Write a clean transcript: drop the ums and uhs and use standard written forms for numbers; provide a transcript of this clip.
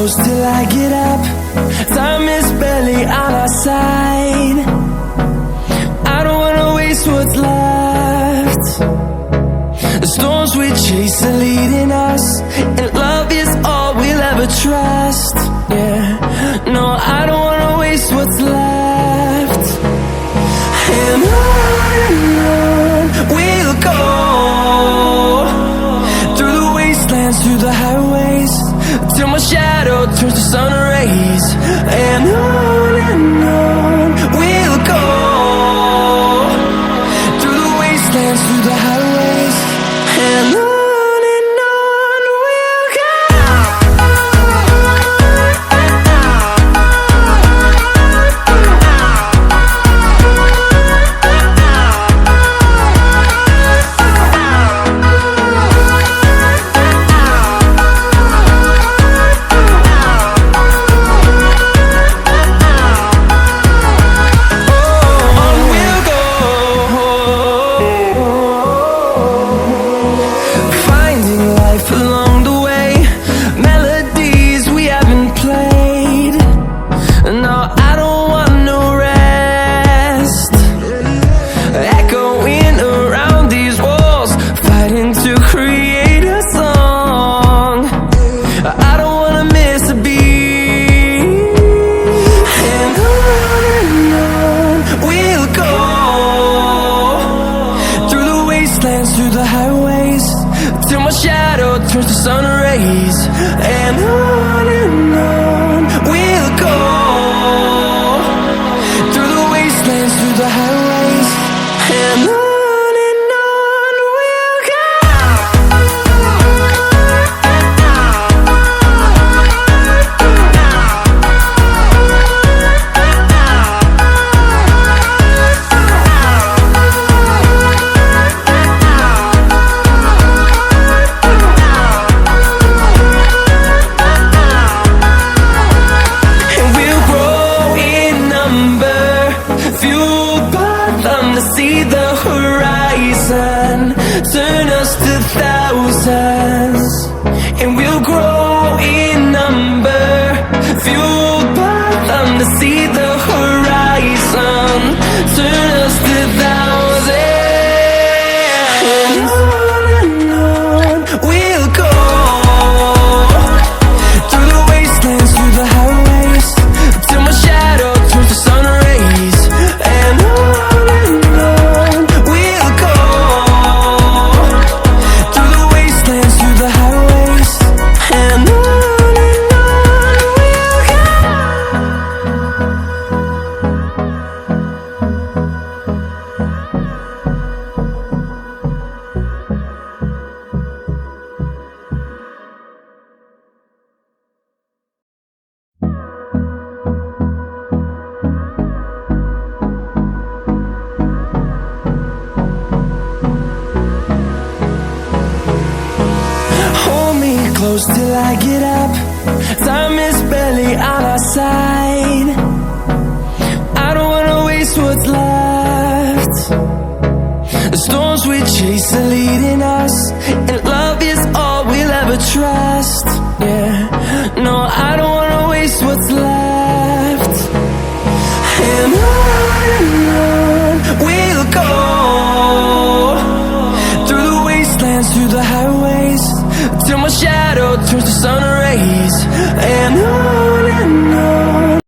close till I get up. Time is barely on our side. I don't wanna waste what's left. The storms we chase are leading us, and love is all we'll ever trust. Yeah, no, I don't wanna waste what's left. And on we'll go, through the wastelands, through the highways, till my shadow turns to sun rays. And on we'll go, through the wastelands, through the highways, and on we'll go. Through the highways, till my shadow turns to sun rays. And on we'll go, through the wastelands, through the highways, and on we'll go. See the horizon, turn us to thousands, and we'll grow in number, fueled by them to see the horizon, turn us to thousands. And on we'll go, through the wastelands, through the highways, till my shadow turns to sun rays. And close till I get up. Time is barely on our side. I don't wanna waste what's left. The storms we chase are leading us, and love is all we'll ever trust. Yeah, no, I don't wanna waste what's left. And on we'll go, through the wastelands, through the highways, till my shadow turns to sun rays. And